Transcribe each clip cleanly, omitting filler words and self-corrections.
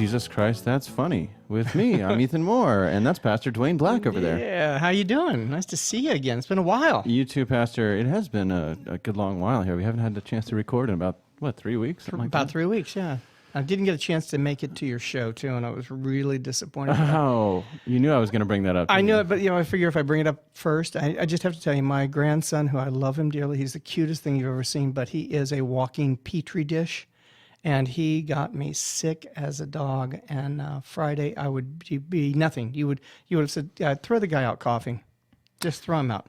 Jesus Christ, that's funny. With me, I'm Ethan Moore, and that's Pastor Dwayne Black over there. Yeah, how you doing? Nice to see you again. It's been a while. You too, Pastor. It has been a good long while here. We haven't had the chance to record in about, 3 weeks? About 3 weeks, yeah. I didn't get a chance to make it to your show, too, and I was really disappointed. Oh, you knew I was going to bring that up. I knew it, but I figure if I bring it up first, I just have to tell you, my grandson, who I love him dearly, he's the cutest thing you've ever seen, but he is a walking petri dish. And he got me sick as a dog. And Friday, I would be nothing. You would have said, throw the guy out coughing. Just throw him out.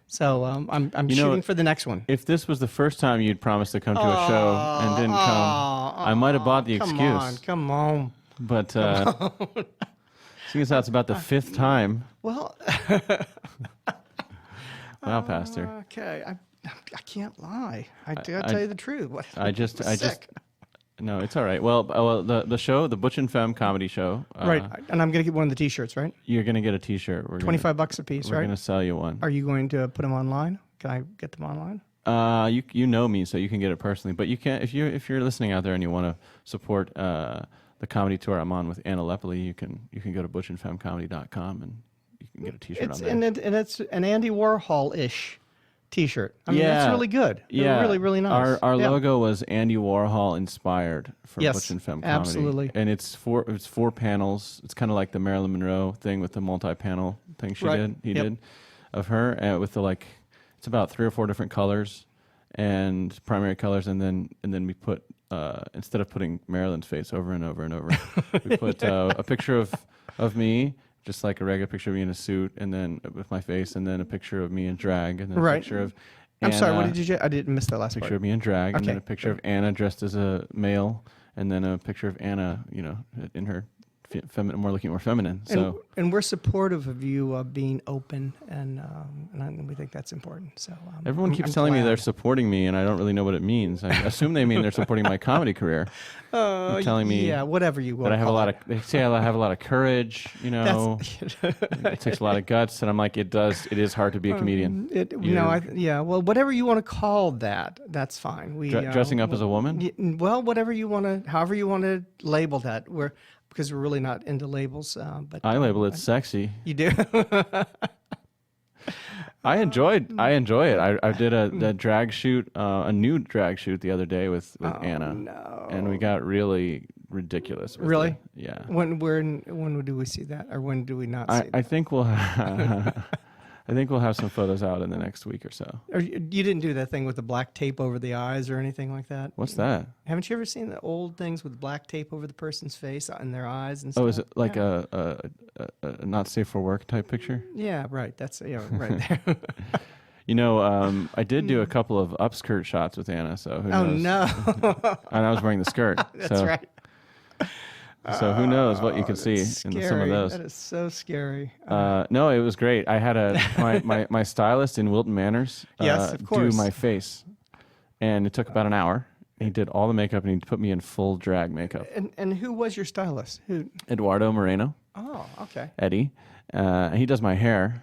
So I'm shooting for the next one. If this was the first time you'd promised to come to a show and didn't come, I might have bought the excuse. Come on. But seeing as how it's about the fifth time. Well. Wow, Pastor. Okay. I can't lie. I gotta tell you the truth. No, it's all right. Well, the show, the Butch and Femme comedy show. Right, and I'm going to get one of the T-shirts, right? You're going to get a T-shirt. $25 a piece, right? We're going to sell you one. Are you going to put them online? Can I get them online? You know me, so you can get it personally. But you can't if you're listening out there and you want to support the comedy tour I'm on with Anna Lepoli, you can go to butchandfemmecomedy.com and you can get a T-shirt on there. And it's an Andy Warhol-ish T-shirt. I mean, it's really good. Yeah, really, really nice. Our logo was Andy Warhol inspired for Butch and Femme comedy. Absolutely. And it's four panels. It's kind of like the Marilyn Monroe thing with the multi-panel thing he did of her with the it's about 3 or 4 different colors and primary colors, and then we put instead of putting Marilyn's face over and over and over, we put a picture of me. Just like a regular picture of me in a suit, and then with my face, and then a picture of me in drag, and then a picture of Anna. I'm sorry, what did you? I didn't miss that last picture part. of me in drag, and then a picture of Anna dressed as a male, and then a picture of Anna, in her looking more feminine. So and we're supportive of you being open, and we think that's important. So everyone keeps telling me they're supporting me, and I don't really know what it means. I assume they mean they're supporting my comedy career. They're telling me, whatever you want. That I have They say I have a lot of courage. It takes a lot of guts, and I'm like, it is hard to be a comedian. Well, whatever you want to call that, that's fine. Dressing up as a woman. Well, whatever you want to, however you want to label that. Because we're really not into labels. But I label it sexy. You do? I enjoy it. I did a drag shoot, a new drag shoot the other day with Anna. No. And we got really ridiculous. Really? Yeah. When do we see that, or when do we not see that? I think we'll have some photos out in the next week or so. Or you didn't do that thing with the black tape over the eyes or anything like that? What's that? Haven't you ever seen the old things with black tape over the person's face and their eyes and stuff? Oh, is it like a not safe for work type picture? Yeah, right. That's right there. I did do a couple of upskirt shots with Anna, so who knows? Oh, no. And I was wearing the skirt. That's right. So who knows what you could see in some of those. That is so scary. No, it was great. I had my stylist in Wilton Manors yes, of course. do my face. And it took about an hour. He did all the makeup, and he put me in full drag makeup. And who was your stylist? Who? Eduardo Moreno. Oh, okay. Eddie. He does my hair.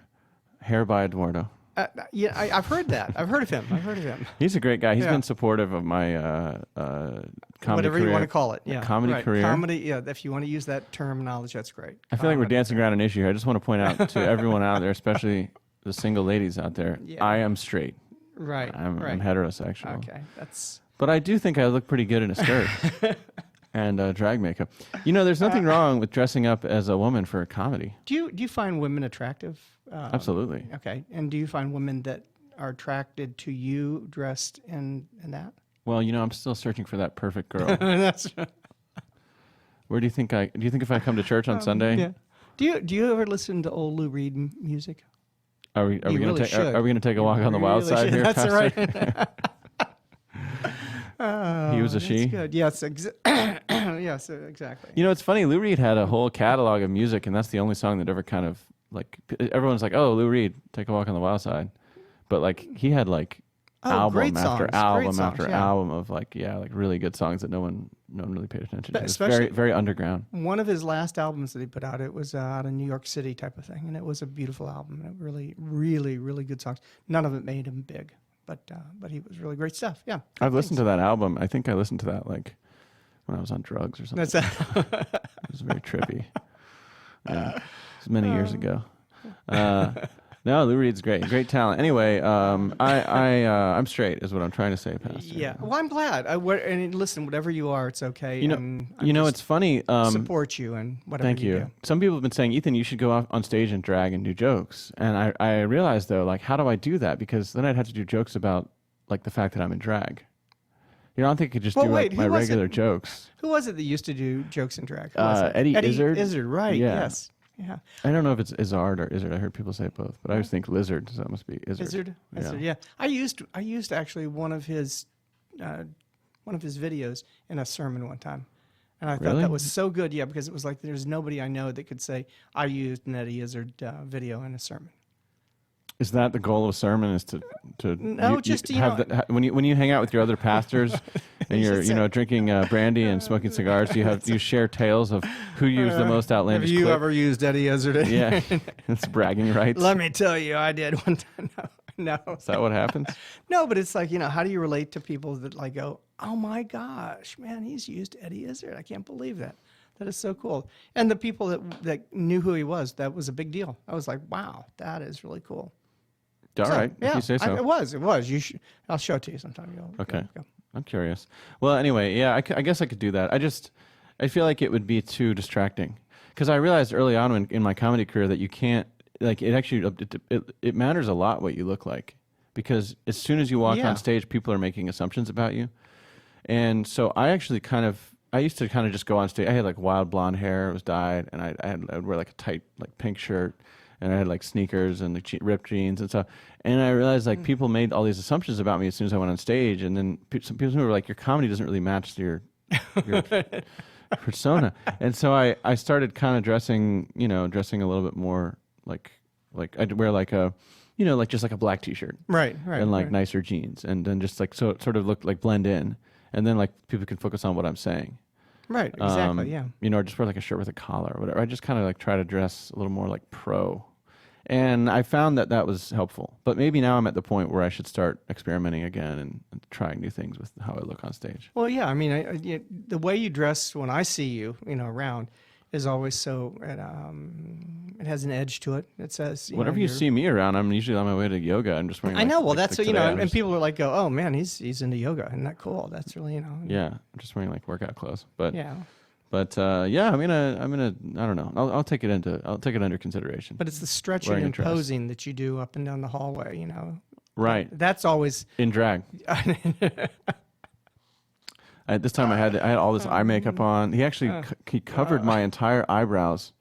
Hair by Eduardo. I've heard that. I've heard of him. He's a great guy. He's been supportive of my comedy whatever career. You want to call it. Yeah. Comedy career. Comedy, yeah. If you want to use that terminology, that's great. I feel like we're dancing around an issue here. I just want to point out to everyone out there, especially the single ladies out there, I am straight. Right. I'm heterosexual. Okay. But I do think I look pretty good in a skirt. And drag makeup. There's nothing wrong with dressing up as a woman for a comedy. Do you find women attractive? Absolutely. Okay. And do you find women that are attracted to you dressed in that? Well, I'm still searching for that perfect girl. That's right. Where do you think if I come to church on Sunday? Yeah. Do you ever listen to old Lou Reed music? Are we going to take a walk on the wild side here? That's Pastor? Right. He was a she? Good. Yes, yes, exactly. It's funny. Lou Reed had a whole catalog of music, and that's the only song that ever kind of everyone's like, "Oh, Lou Reed, Take a Walk on the Wild Side," but he had album after album after album of really good songs that no one really paid attention to. It's very, very underground. One of his last albums that he put out, it was out of New York City type of thing, and it was a beautiful album. And it really, really, really good songs. None of it made him big, but he was really great stuff. Yeah. I've listened to that album. I think I listened to that when I was on drugs or something. That's It was very trippy. Yeah, it was many years ago. No, Lou Reed's great talent. Anyway, I'm straight, is what I'm trying to say, Pastor. Yeah. Well, I'm glad. And listen, whatever you are, it's okay. You know, and it's funny. support you and whatever. Thank you. Do. Some people have been saying, Ethan, you should go off on stage and drag and do jokes. And I realized though, like, how do I do that? Because then I'd have to do jokes about like the fact that I'm in drag. You know, I don't think I could just do like my regular jokes. Who was it that used to do jokes in drag? Eddie Izzard. Izzard, right? Yeah. Yes. Yeah. I don't know if it's Izzard or Izzard. I heard people say both, but I always think Lizard, so that must be Izzard. Izzard, yeah. I used actually one of his videos in a sermon one time, and I thought that was so good. Yeah, because it was like there's nobody I know that could say I used an Eddie Izzard video in a sermon. Is that the goal of a sermon? Is to no, when you hang out with your other pastors and you're drinking brandy and smoking cigars, do you share tales of who used the most outlandish? Have you ever used Eddie Izzard? Yeah, it's bragging rights. Let me tell you, I did one time. No. Is that what happens? No, but it's like, how do you relate to people that like go, oh my gosh, man, he's used Eddie Izzard. I can't believe that. That is so cool. And the people that knew who he was, that was a big deal. I was like, wow, that is really cool. All right, yeah, if you say so. It was. I'll show it to you sometime. Okay. Go. I'm curious. Well, anyway, yeah, I guess I could do that. I feel like it would be too distracting. Because I realized early on in my comedy career that you can't, like, it matters a lot what you look like. Because as soon as you walk on stage, people are making assumptions about you. And so I used to kind of just go on stage. I had like wild blonde hair, it was dyed, and I would wear like a tight, like pink shirt. And I had like sneakers and like ripped jeans and stuff. And I realized like people made all these assumptions about me as soon as I went on stage. And then some people were like, your comedy doesn't really match your persona. And so I started kind of dressing a little bit more like I'd wear like just like a black t-shirt. Right. And like nicer jeans. And then just like, so it sort of looked like blend in. And then like people can focus on what I'm saying. Right, exactly, yeah. Or just wear like a shirt with a collar or whatever. I just kind of like try to dress a little more like pro. And I found that was helpful. But maybe now I'm at the point where I should start experimenting again and trying new things with how I look on stage. Well, yeah, I mean, the way you dress when I see you, around is always so, it has an edge to it. It says, whenever you see me around, I'm usually on my way to yoga. I'm just wearing. I know. Well, that's and people are like, oh man, he's into yoga. Isn't that cool? That's really Yeah, I'm just wearing like workout clothes. But yeah. But yeah, I'm gonna. I don't know. I'll take it under consideration. But it's the stretching and posing that you do up and down the hallway. Right. That's always in drag. This time I had all this eye makeup on. He actually he covered my entire eyebrows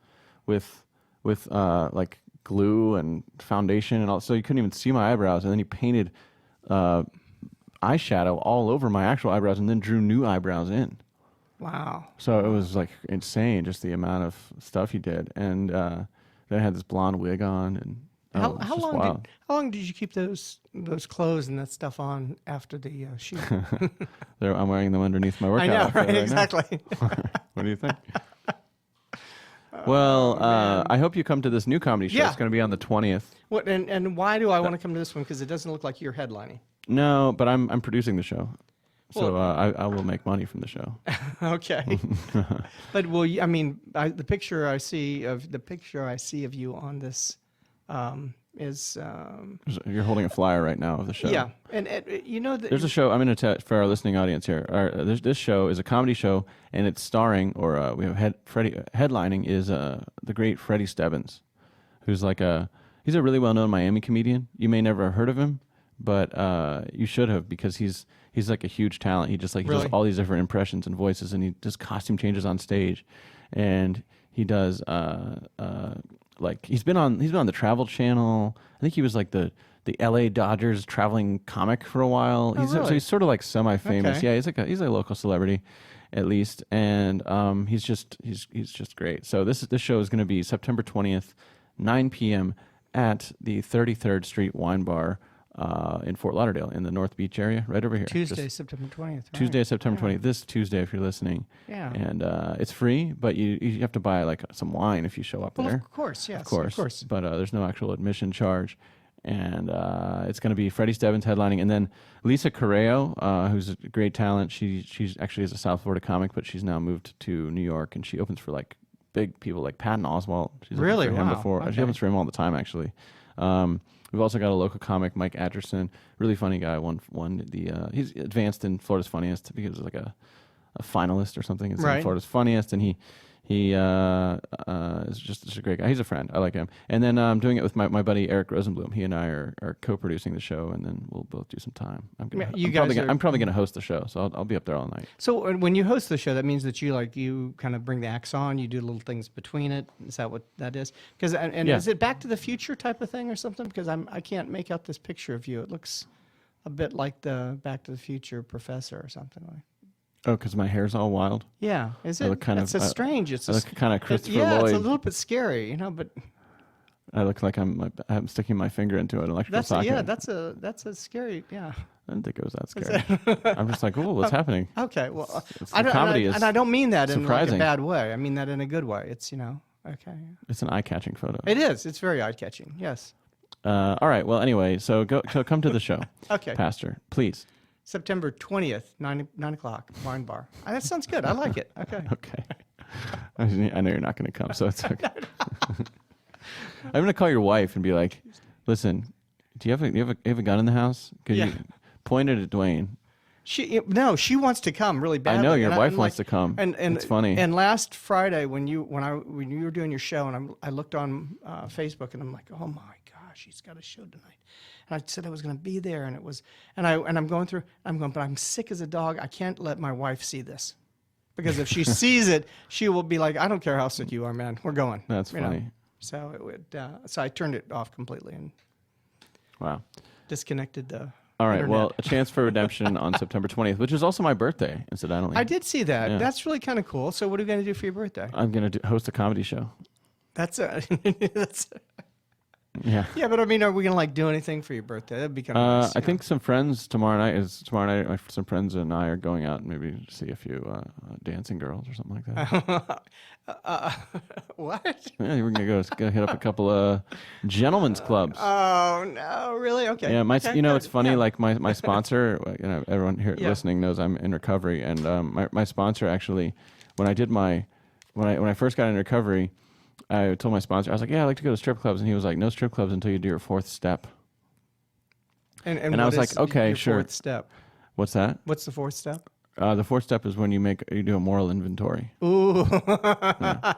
with like glue and foundation and all, so you couldn't even see my eyebrows. And then he painted eyeshadow all over my actual eyebrows, and then drew new eyebrows in. Wow! So it was like insane, just the amount of stuff he did. And then I had this blonde wig on, and how long did you keep those clothes and that stuff on after the shoot? I'm wearing them underneath my workout. I know, outfit right? Exactly. What do you think? Well, I hope you come to this new comedy show. Yeah. It's going to be on the 20th. What and why do I want to come to this one? Because it doesn't look like you're headlining. No, but I'm producing the show, so I will make money from the show. Okay. But I mean, the picture I see of you on this is. You're holding a flyer right now of the show. Yeah, and there's a show. I'm going to tell for our listening audience here. This show is a comedy show, and it's starring, or we have headlining is the great Freddie Stebbins, who's he's a really well-known Miami comedian. You may never have heard of him, but you should have, because he's like a huge talent. He just he does all these different impressions and voices, and he does costume changes on stage, and he does he's been on the Travel Channel. I think he was like the LA Dodgers traveling comic for a while. So he's sort of like semi-famous. Okay. Yeah, he's a local celebrity, at least, and he's just great. So this show is going to be September 20th, 9 p.m. at the 33rd Street Wine Bar in Fort Lauderdale, in the North Beach area, right over here. Tuesday, September 20th. Right? Tuesday, September 20th. This Tuesday, if you're listening. Yeah. And it's free, but you have to buy some wine if you show up there. Of course, yes. Of course. But there's no actual admission charge. and it's going to be Freddie Stebbins headlining, and then Lisa Correo, who's a great talent. She's actually is a South Florida comic, but she's now moved to New York, and she opens for like big people like Patton Oswalt. She's Really? opened for him Wow. before. Okay. She opens for him all the time, actually. We've also got a local comic, Mike Atcherson, really funny guy. He's advanced in Florida's Funniest because he was like a finalist or something in Florida's Funniest, and he is just a great guy. He's a friend. I like him. And then I'm doing it with my buddy Eric Rosenblum. He and I are co-producing the show, and then we'll both do some time. I'm probably going to host the show, so I'll be up there all night. So when you host the show, that means that you kind of bring the acts on, you do little things between it. Is that what that is? Because is it Back to the Future type of thing or something? Because I can't make out this picture of you. It looks a bit like the Back to the Future professor or something like. Oh, because my hair's all wild? Yeah. Is it? It's strange. It's I look kind of Christopher Lloyd. Lloyd. It's a little bit scary, but... I look like I'm sticking my finger into an electrical socket. That's a scary, yeah. I didn't think it was that scary. I'm just like, what's happening? Okay, well, comedy and I don't mean that surprising. in like a bad way. I mean that in a good way. It's, okay. It's an eye-catching photo. It is. It's very eye-catching, yes. All right, well, anyway, so come to the show. Okay. Pastor, please. September 20th, 9 o'clock, Wine Bar. That sounds good. I like it. Okay. Okay. I know you're not going to come, so it's okay. I'm going to call your wife and be like, listen, do you have a gun in the house? Could you point it at Dwayne? She wants to come really badly. I know your wife wants to come. And it's funny. And last Friday when you were doing your show, and I looked on Facebook, and I'm like, oh my gosh, she's got a show tonight. And I said I was going to be there, and I'm going, but I'm sick as a dog. I can't let my wife see this, because if she sees it, she will be like, I don't care how sick you are, man. We're going. That's funny. So it would. So I turned it off completely and disconnected the. All right. internet. Well, a chance for redemption on September 20th, which is also my birthday, incidentally. I did see that. Yeah. That's really kind of cool. So what are you going to do for your birthday? I'm going to host a comedy show. That's Yeah. Yeah, but I mean, are we gonna do anything for your birthday? That'd be kind of nice. I think some friends tomorrow night. Some friends and I are going out and maybe see a few dancing girls or something like that. What? Yeah, we're gonna hit up a couple of gentlemen's clubs. Oh no, really? Okay. Yeah, it's funny. Yeah. Like my sponsor, everyone here listening knows I'm in recovery, and my sponsor actually, when I first got in recovery, I told my sponsor, I was like, yeah, I like to go to strip clubs. And he was like, no strip clubs until you do your fourth step. And I was like, okay, your sure. Fourth step. What's that? What's the fourth step? The fourth step is when you do a moral inventory. Ooh. Yeah.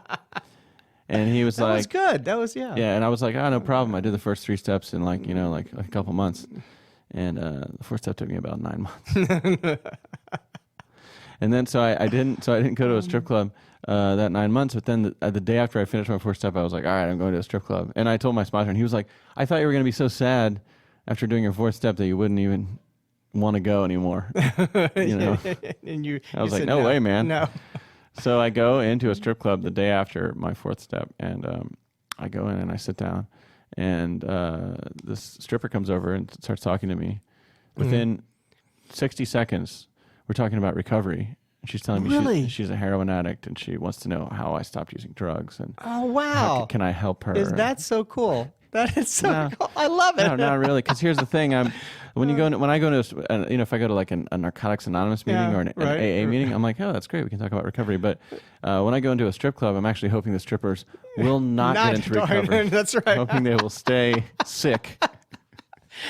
And he was that was good. That was, Yeah, and I was like, no problem. I did the first 3 steps in like a couple months. And the fourth step took me about 9 months. And then so I didn't go to a strip club that 9 months. But then the day after I finished my fourth step, I was like, all right, I'm going to a strip club. And I told my sponsor, and he was like, I thought you were going to be so sad after doing your fourth step that you wouldn't even want to go anymore. And I was like, said, no way, man. No. So I go into a strip club the day after my fourth step, and I go in and I sit down, and this stripper comes over and starts talking to me. Within 60 seconds, we're talking about recovery. She's telling me she's a heroin addict, and she wants to know how I stopped using drugs, and oh wow, can I help her? Is that so cool? That is so cool. I love it. No, not really. Because here's the thing: when I go to if I go to like a Narcotics Anonymous meeting or an AA meeting, I'm like, oh, that's great. We can talk about recovery. But when I go into a strip club, I'm actually hoping the strippers will not get into recovery. That's right. Hoping they will stay sick.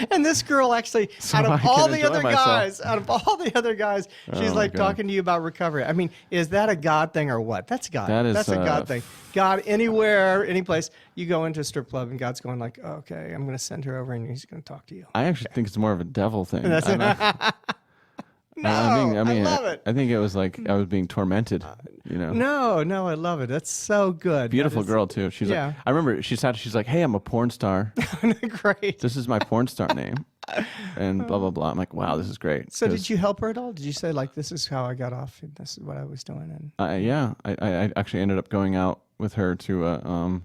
And this girl actually, out of all the other guys, she's talking to you about recovery. I mean, is that a God thing or what? That's God. That's a God thing. God, anywhere, any place, you go into a strip club and God's going like, okay, I'm going to send her over and he's going to talk to you. I actually think it's more of a devil thing. No, I love it. I think it was like I was being tormented, No, I love it. That's so good. Beautiful girl too. She's like, I remember she's like, hey, I'm a porn star. Great. This is my porn star name, and blah blah blah. I'm like, wow, this is great. So did you help her at all? Did you say like, this is how I got off, and this is what I was doing? And yeah, I actually ended up going out with her to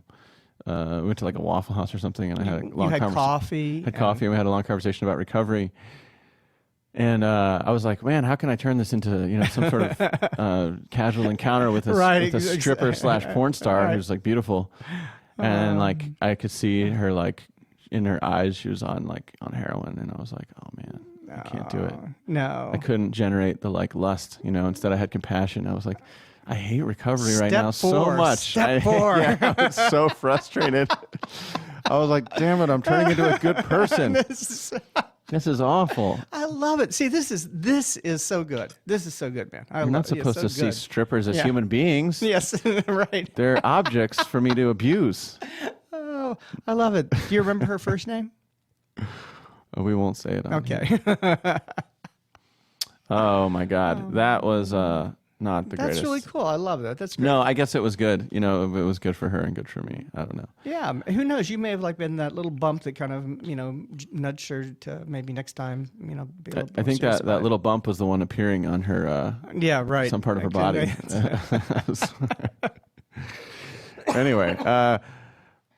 we went to like a Waffle House or something, and I had a long coffee. Had coffee, and we had a long conversation about recovery. And I was like, man, how can I turn this into some sort of casual encounter with a stripper / porn star who's like beautiful, and like I could see her like in her eyes, she was on heroin, and I was like, oh man, I can't do it. No. I couldn't generate the lust, Instead I had compassion. I was like, I hate recovery right now so much. Step 4. Yeah, I was so frustrated. I was like, damn it, I'm turning into a good person. This is awful. I love it. See, this is so good. This is so good, man. You're not supposed to see strippers as human beings. Yes, right. They're objects for me to abuse. Oh, I love it. Do you remember her first name? Oh, we won't say it on Okay. here. Oh, my God. That was not the greatest. That's really cool. I love that. That's great. No, I guess it was good. It was good for her and good for me. I don't know. Yeah. Who knows? You may have been that little bump that kind of, nudged her to maybe next time, be a little I think serious that little bump was the one appearing on her, yeah, right. some part of her body. Anyway,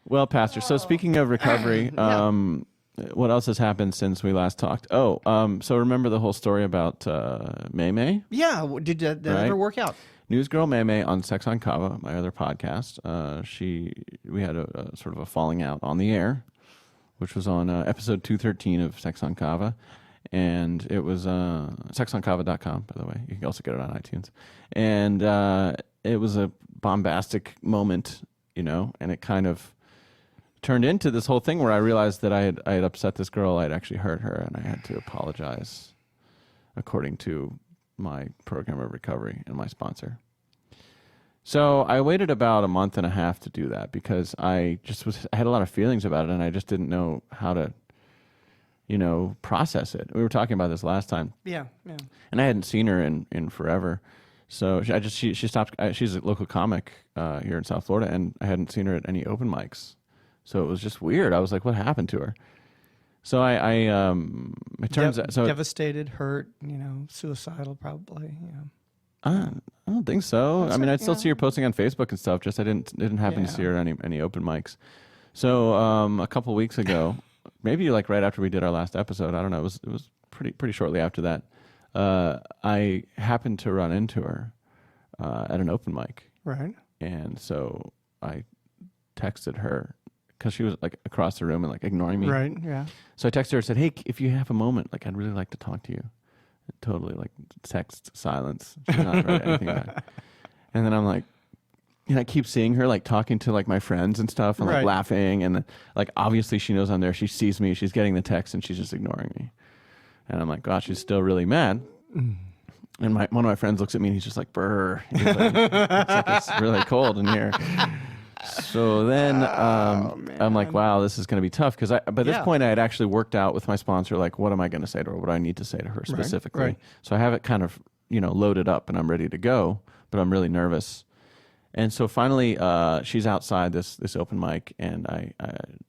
well, Pastor, so speaking of recovery, what else has happened since we last talked? Oh, so remember the whole story about May? Yeah. Did that ever work out? Newsgirl May on Sex on Kava, my other podcast. We had a sort of a falling out on the air, which was on episode 213 of Sex on Kava. And it was sexonkava.com, by the way. You can also get it on iTunes. And it was a bombastic moment, and it kind of turned into this whole thing where I realized that I had upset this girl. I'd actually hurt her, and I had to apologize according to my program of recovery and my sponsor. So I waited about a month and a half to do that because I had a lot of feelings about it, and I just didn't know how to, process it. We were talking about this last time. Yeah. And I hadn't seen her in forever. So she stopped. She's a local comic here in South Florida, and I hadn't seen her at any open mics. So it was just weird. I was like, what happened to her? So it turns out, devastated, hurt, suicidal probably. I don't think so. I mean, I'd still see her posting on Facebook and stuff. Just I didn't happen to see her at any open mics. So a couple weeks ago, maybe right after we did our last episode, I don't know. It was pretty shortly after that. I happened to run into her at an open mic. Right. And so I texted her because she was across the room and ignoring me. Right. Yeah. So I texted her and said, "Hey, if you have a moment, I'd really like to talk to you." And totally text silence. She's not writing anything back. And then I'm I keep seeing her talking to my friends and stuff and right. laughing and obviously she knows I'm there. She sees me. She's getting the text and she's just ignoring me. And I'm like, gosh, she's still really mad. And one of my friends looks at me and he's just like, brr. He's it's really cold in here. So then I'm like, wow, this is going to be tough. Because by this point, I had actually worked out with my sponsor, what am I going to say to her? What do I need to say to her specifically? Right. So I have it kind of, loaded up and I'm ready to go, but I'm really nervous. And so finally, she's outside this open mic, and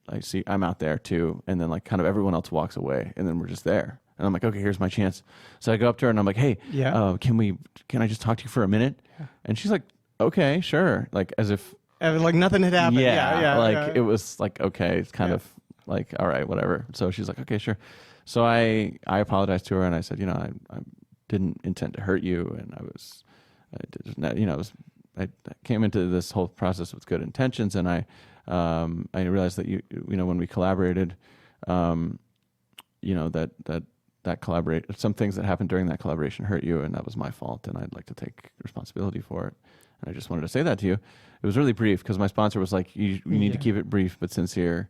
I see I'm out there too. And then kind of everyone else walks away, and then we're just there. And I'm like, okay, here's my chance. So I go up to her and I'm like, hey, can I just talk to you for a minute? Yeah. And she's like, okay, sure. As if nothing had happened. Yeah. It was okay, it's kind of all right, whatever. So she's like, okay, sure. So I apologized to her and I said, I didn't intend to hurt you, and I came into this whole process with good intentions, and I realized that when we collaborated, that collaborate some things that happened during that collaboration hurt you, and that was my fault, and I'd like to take responsibility for it. And I just wanted to say that to you. It was really brief because my sponsor was like, you need to keep it brief but sincere.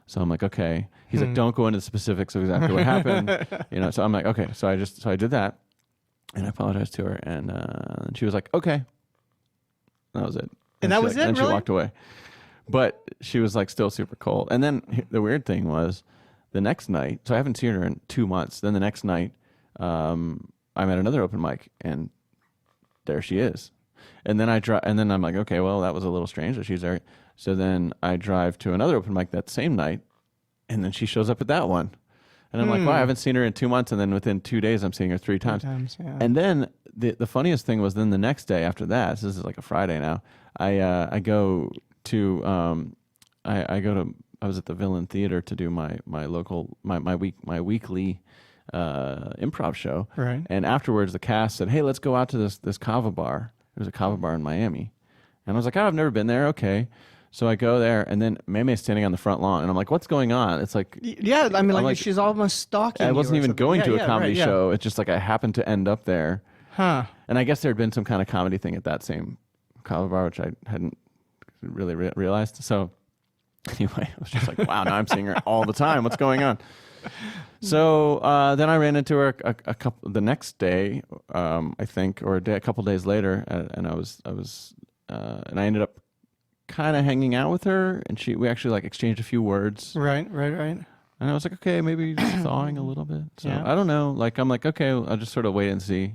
So I'm like, okay. He's like, don't go into the specifics of exactly what happened. So I'm like, okay. So I did that, and I apologized to her, and she was like, okay. That was it. And that was it? And really? She walked away. But she was still super cold. And then the weird thing was the next night, so I haven't seen her in 2 months. Then the next night, I'm at another open mic, and there she is. And then I'm like, okay, well, that was a little strange that she's there. So then I drive to another open mic that same night, and then she shows up at that one. And I'm like, wow, I haven't seen her in 2 months. And then within 2 days, I'm seeing her three times. Yeah. And then the funniest thing was then the next day after that, this is a Friday now, I go to, I was at the Villain Theater to do my weekly improv show. Right. And afterwards, the cast said, hey, let's go out to this kava bar. There was a kava bar in Miami. And I was like, oh, I've never been there. Okay. So I go there, and then Maymay's standing on the front lawn, and I'm like, "What's going on?" It's like, Yeah, I mean, I'm like she's almost stalking you I wasn't or even something. going to a Yeah, comedy right, yeah. show. It's just like I happened to end up there, Huh. and I guess there had been some kind of comedy thing at that same comedy bar, which I hadn't really realized. So anyway, I was just like, "Wow, now I'm seeing her all the time. What's going on?" So then I ran into her a couple the next day, I think, or a couple days later, and and I ended up kind of hanging out with her, and we actually like exchanged a few words, Right. and I was like, okay, maybe just thawing a little bit. So Yeah. I don't know. Like I'm like, okay, I'll just sort of wait and see.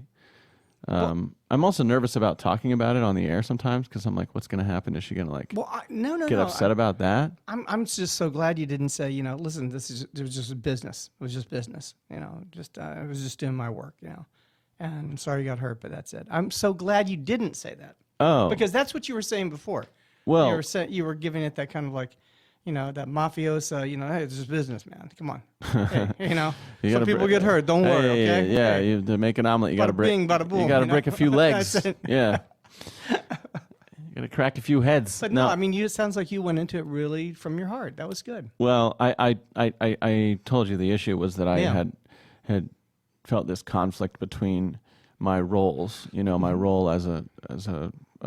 I'm also nervous about talking about it on the air sometimes because I'm like, what's going to happen? Is she going to like get upset about that? I'm just so glad you didn't say, listen, it was just business. It was just business. I was just doing my work. And I'm sorry you got hurt, but that's it. I'm so glad you didn't say that. Oh, Because that's what you were saying before. well, you were giving it that kind of like, that mafiosa, hey, it's just business, man. Come on. Hey, some people get hurt. Don't worry, okay? Yeah, Hey. to make an omelet, you got to Bada break. bing, bada boom, You got to break a few legs. That's it. Yeah, you got to crack a few heads. But no, I mean, it sounds like you went into it really from your heart. That was good. Well, I told you the issue was that I Yeah. had felt this conflict between my roles, my role as a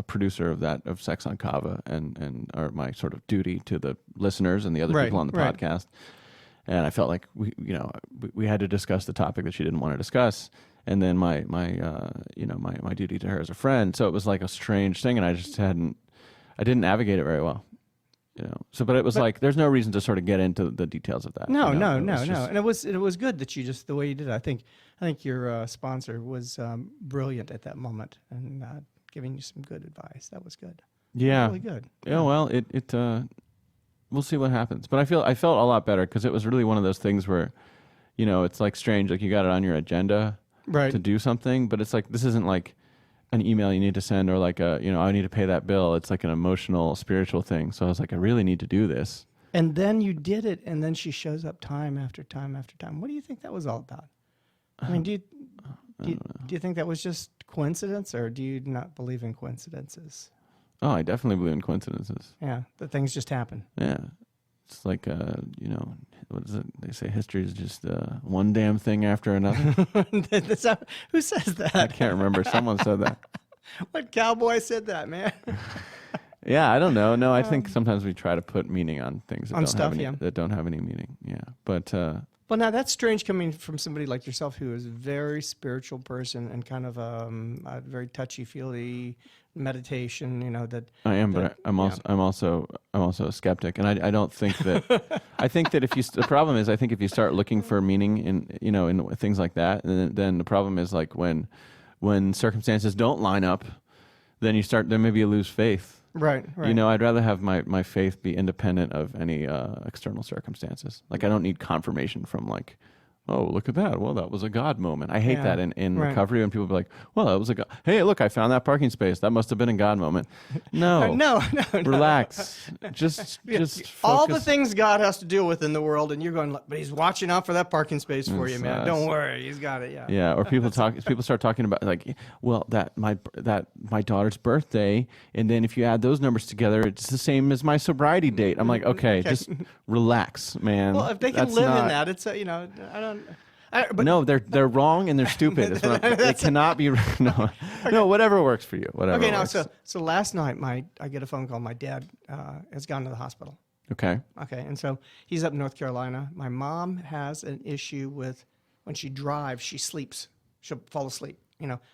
producer of Sex on Kava and or my sort of duty to the listeners and the other people on the Right. podcast. And I felt like we had to discuss the topic that she didn't want to discuss, and then my duty to her as a friend. So it was like a strange thing, and I didn't navigate it very well. So, but it was like, there's no reason to sort of get into the details of that. No. Just- And it was good that you just the way you did it. I think your sponsor was brilliant at that moment and giving you some good advice. That was good. Yeah. Really good. Yeah. Well, it we'll see what happens. But I felt a lot better because it was really one of those things where, it's like strange. Like you got it on your agenda Right. to do something, but it's like, this isn't like an email you need to send or like I need to pay that bill. It's like an emotional, spiritual thing. So I was like, I really need to do this. And then you did it, and then she shows up time after time after time. What do you think that was all about? I mean, do you think that was just coincidence, or do you not believe in coincidences? Oh, I definitely believe in coincidences. Yeah, that things just happen. Yeah. It's like, what is it? They say history is just one damn thing after another. Who says that? I can't remember. Someone said that. What cowboy said that, man? Yeah, I don't know. No, I think sometimes we try to put meaning on things that don't have any meaning. Yeah, but Well, now that's strange coming from somebody like yourself who is a very spiritual person and kind of a very touchy-feely meditation. That I am. But I'm also a skeptic, and I don't think that. I think that the problem is, I think if you start looking for meaning in things like that, then the problem is like when circumstances don't line up, then maybe you lose faith. Right. I'd rather have my faith be independent of any external circumstances. Like I don't need confirmation from like, oh, look at that. Well, that was a God moment. I hate that in recovery when people be like, well, that was a God. Hey, look, I found that parking space. That must have been a God moment. No. No. Relax. Just all the focus. things God has to deal with in the world, and you're going, but He's watching out for that parking space for you, man. Don't worry, He's got it. Yeah. Yeah, or people start talking about like, well, that my daughter's birthday, and then if you add those numbers together, it's the same as my sobriety date. I'm like, okay. Just relax, man. Well, if they can live in that, it's I don't. But no, they're wrong and they're stupid. It cannot be. No, whatever works for you. Whatever. Okay, now works. so last night I get a phone call. My dad has gone to the hospital. Okay. Okay, and so he's up in North Carolina. My mom has an issue with when she drives, she sleeps. She'll fall asleep.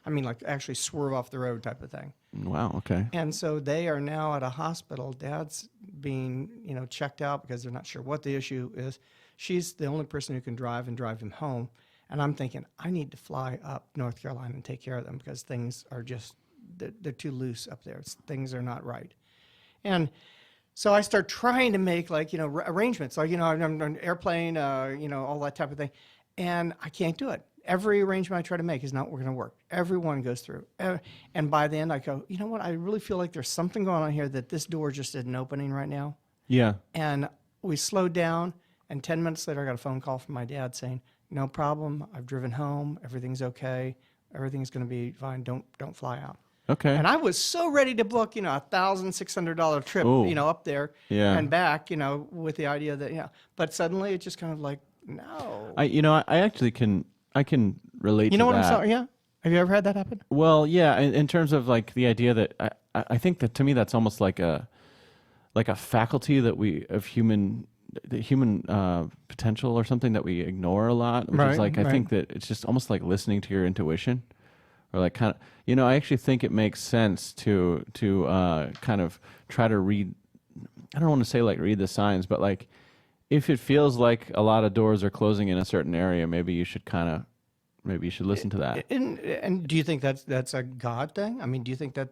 Like actually swerve off the road type of thing. Wow. Okay. And so they are now at a hospital. Dad's being, checked out because they're not sure what the issue is. She's the only person who can drive him home. And I'm thinking, I need to fly up North Carolina and take care of them because things are just, they're too loose up there. Things are not right. And so I start trying to make arrangements, I'm on an airplane, all that type of thing. And I can't do it. Every arrangement I try to make is not going to work. Every one goes through. And by the end I go, you know what? I really feel like there's something going on here that this door just isn't opening right now. Yeah. And we slowed down. And 10 minutes later, I got a phone call from my dad saying, no problem. I've driven home. Everything's okay. Everything's going to be fine. Don't fly out. Okay. And I was so ready to book, $1,600 trip, Ooh. up there Yeah. and back, with the idea that, but suddenly it just kind of like, no. I actually I can relate to You know what that. I'm saying? Yeah. Have you ever had that happen? Well, yeah, in terms of like the idea that I think that to me that's almost like a faculty that the human potential or something that we ignore a lot, which is like I think that it's just almost like listening to your intuition, or like kind of I actually think it makes sense to kind of try to read. I don't want to say like read the signs, but like if it feels like a lot of doors are closing in a certain area, maybe you should listen to that. And do you think that's a God thing? I mean, do you think that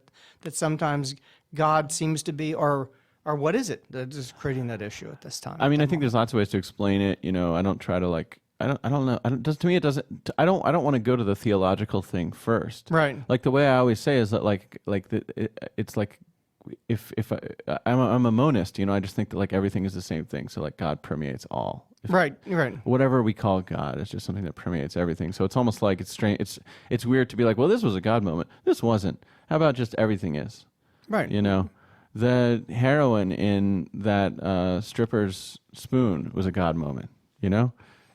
sometimes God seems to be, or what is it that is creating that issue at this time? I mean, I think there's lots of ways to explain it. I don't try to like. I don't know. To me, it doesn't. I don't want to go to the theological thing first. Right. Like the way I always say is that it's like if I'm a monist. I just think that like everything is the same thing. So like God permeates all. Right. Whatever we call God, it's just something that permeates everything. So it's almost like it's strange. It's weird to be like, well, this was a God moment. This wasn't. How about just everything is? Right. The heroin in that stripper's spoon was a God moment.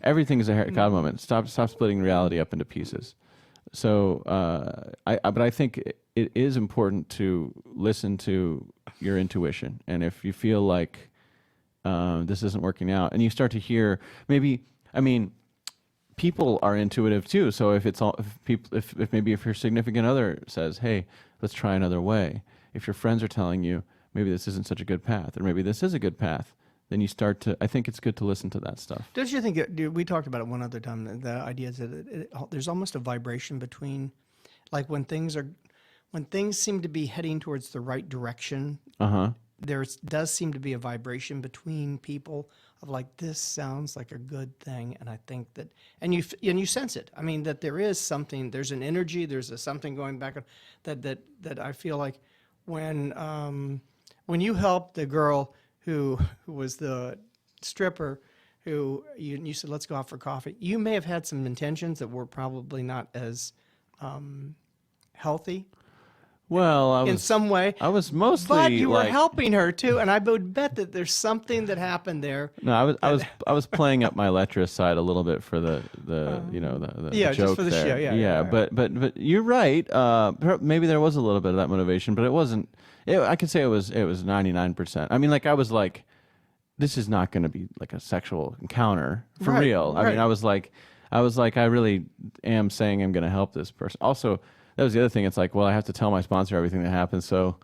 Everything is a God moment. Stop splitting reality up into pieces. So, but I think it is important to listen to your intuition, and if you feel like this isn't working out, and you start to hear people are intuitive too. So if your significant other says, "Hey, let's try another way," if your friends are telling you maybe this isn't such a good path, or maybe this is a good path, then you start to. I think it's good to listen to that stuff. Don't you think? We talked about it one other time. The idea is that there's almost a vibration between, like when things seem to be heading towards the right direction. There does seem to be a vibration between people of like, this sounds like a good thing, and I think that, and you sense it. I mean, that there is something. There's an energy. There's something going back. That I feel like when you helped the girl who was the stripper, who you said, let's go out for coffee. You may have had some intentions that were probably not as healthy. Well, in some way, I was mostly, but you were helping her too, and I would bet that there's something that happened there. No, I was playing up my lecherous side a little bit for the joke just for the there. show, yeah. But you're right. Maybe there was a little bit of that motivation, but it wasn't. I could say it was 99%. I mean, like I was like, this is not going to be like a sexual encounter for real. I mean, I was like, I really am saying I'm going to help this person. Also, that was the other thing. It's like, well, I have to tell my sponsor everything that happens, so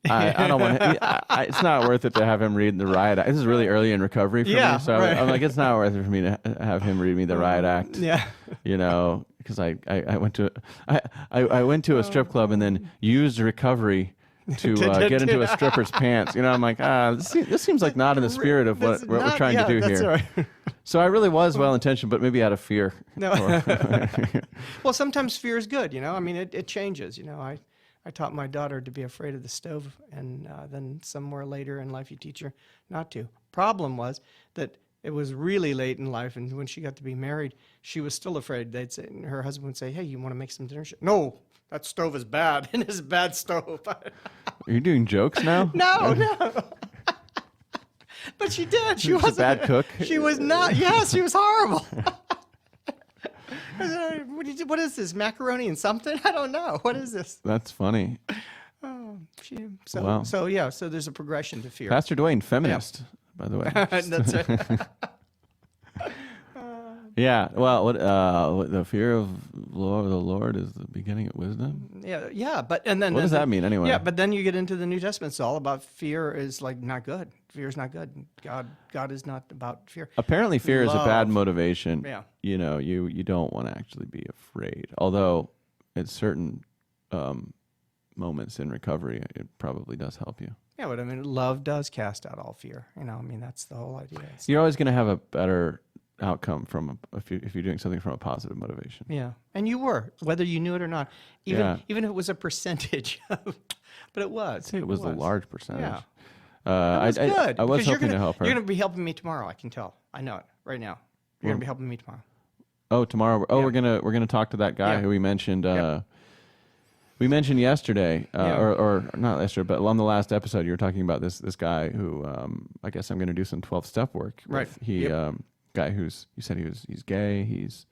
I don't want to. It's not worth it to have him read the riot act. This is really early in recovery for me, so I'm like, it's not worth it for me to have him read me the riot act. Yeah, because I went to a strip club and then used recovery to get into a stripper's pants. I'm like, this seems like not in the spirit of what we're trying to do here. Right. So I really was well-intentioned, but maybe out of fear. No. Well, sometimes fear is good, I mean, it changes, I taught my daughter to be afraid of the stove, and then somewhere later in life you teach her not to. Problem was that it was really late in life, and when she got to be married, she was still afraid. Her husband would say, hey, you want to make some dinner? No, that stove is bad, and it's a bad stove. Are you doing jokes now? No. But she did. She wasn't a bad cook. She was not. Yes, she was horrible. What is this? Macaroni and something? I don't know. What is this? That's funny. Wow. So there's a progression to fear. Pastor Dwayne, feminist, by the way. That's right. Yeah. Well, the fear of the Lord is the beginning of wisdom. Yeah. But what does that mean anyway? Yeah, but then you get into the New Testament. It's all about fear is like not good. Fear is not good. God is not about fear. Apparently, fear is a bad motivation. Yeah. You don't want to actually be afraid. Although, at certain moments in recovery, it probably does help you. Yeah, but I mean, love does cast out all fear. I mean, that's the whole idea. You're always going to have a better outcome if you're doing something from a positive motivation. Yeah, and you were, whether you knew it or not, even if it was a percentage, but it was. I'd say it was a large percentage. Yeah, that's good. I was hoping to help her. You're going to be helping me tomorrow. I can tell. I know it right now. You're going to be helping me tomorrow. Oh, tomorrow. Oh, yeah. We're gonna talk to that guy who we mentioned. We mentioned yesterday, Yeah. or not yesterday, but on the last episode, you were talking about this guy who I guess I'm going to do some 12-step work. Right. With. He guy who's you said he's gay. He's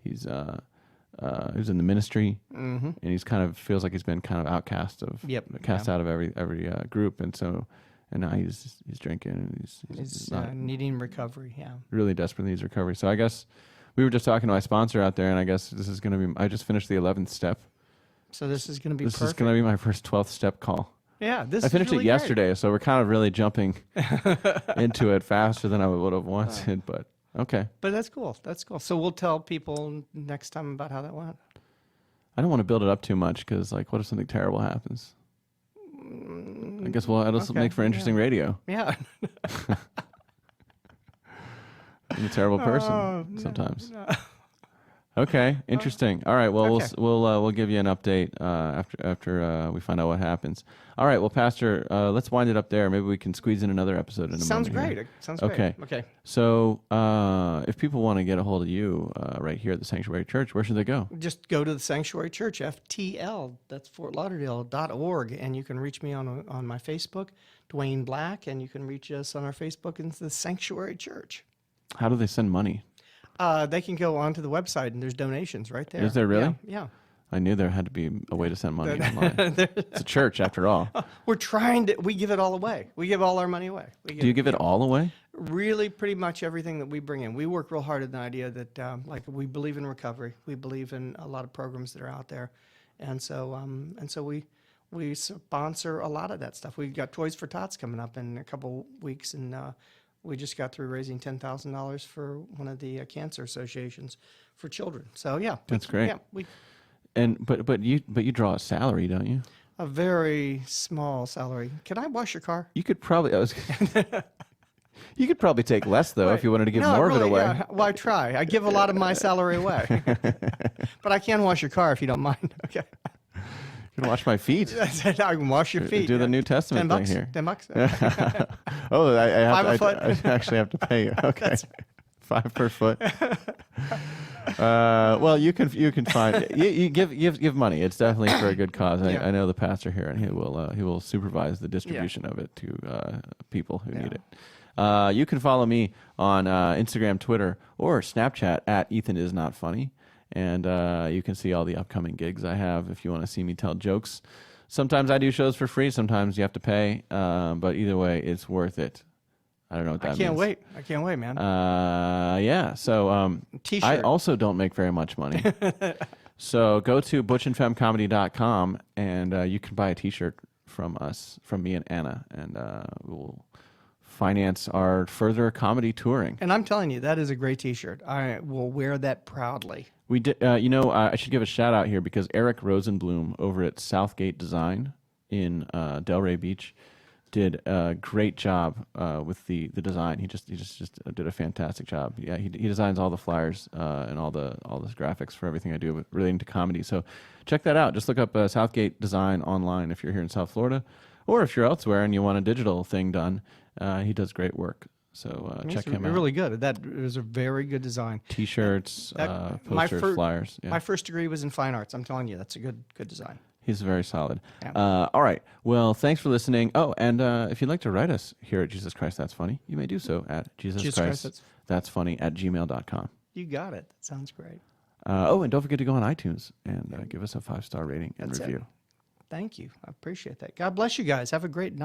in the ministry, and he's kind of feels like he's been kind of outcast out of every group, and now he's drinking and he's not needing recovery. Yeah. really desperately needs recovery. So I guess we were just talking to my sponsor out there, and I guess this is going to be. I just finished the 11th step. So this is going to be This perfect. is going to be my first 12th step call. Yeah, I finished really it yesterday, so we're kind of really jumping into it faster than I would have wanted. But okay, But that's cool. That's cool. So we'll tell people next time about how that went. I don't want to build it up too much because, like, what if something terrible happens? I guess it'll make for interesting radio. Yeah. I'm a terrible person sometimes. No. Okay, interesting. All right, well, Okay. we'll give you an update after we find out what happens. All right, well, Pastor, let's wind it up there. Maybe we can squeeze in another episode in a Sounds moment great. here. Sounds Okay. great. Okay. So, if people want to get a hold of you right here at the Sanctuary Church, where should they go? Just go to the Sanctuary Church, FTL, that's FortLauderdale.org, and you can reach me on my Facebook, Dwayne Black, and you can reach us on our Facebook in the Sanctuary Church. How do they send money? They can go onto the website, and there's donations right there. Is there really? Yeah. I knew there had to be a way to send money online. It's a church, after all. We're trying to, we give it all away. We give all our money away. Do you give it all away? Really, pretty much everything that we bring in. We work real hard at the idea that, we believe in recovery. We believe in a lot of programs that are out there. And so we sponsor a lot of that stuff. We've got Toys for Tots coming up in a couple weeks, and we just got through raising $10,000 for one of the cancer associations for children. So yeah, That's great. Yeah, But you draw a salary, don't you? a very small salary. Can I wash your car? You could probably you could probably take less though if you wanted to give more of it away. Yeah. Well, I try. I give a lot of my salary away, but I can wash your car if you don't mind. Okay. You can wash my feet. I can wash your feet. Do the New Testament thing here. $10. Oh, I 5 a foot. I actually have to pay you. Okay, 5 per foot. Well, you can find you give money. It's definitely for a good cause. Yeah. I know the pastor here, and he will supervise the distribution of it to people who need it. You can follow me on Instagram, Twitter, or Snapchat at Ethan is not funny, and you can see all the upcoming gigs I have if you want to see me tell jokes. Sometimes I do shows for free. Sometimes you have to pay, but either way, it's worth it. I don't know what that means. I can't wait, man. Yeah. So T-shirt. I also don't make very much money. So go to butchandfemmecomedy.com and you can buy a T-shirt from us, from me and Anna, and we'll finance our further comedy touring. And I'm telling you, that is a great T-shirt. I will wear that proudly. We did. I should give a shout out here because Eric Rosenblum over at Southgate Design in Delray Beach did a great job with the design. He just did a fantastic job. Yeah, he designs all the flyers and all the graphics for everything I do relating to comedy. So check that out. Just look up Southgate Design online if you're here in South Florida, or if you're elsewhere and you want a digital thing done. He does great work. So check him out. Really good. That was a very good design. T-shirts, my posters, flyers. Yeah. My first degree was in fine arts. I'm telling you, that's a good design. He's very solid. Yeah. All right. Well, thanks for listening. Oh, and if you'd like to write us here at Jesus Christ That's Funny, you may do so at Jesus Christ That's Funny at gmail.com. You got it. That sounds great. And don't forget to go on iTunes and give us a 5-star rating and That's it. review. Thank you. I appreciate that. God bless you guys. Have a great night.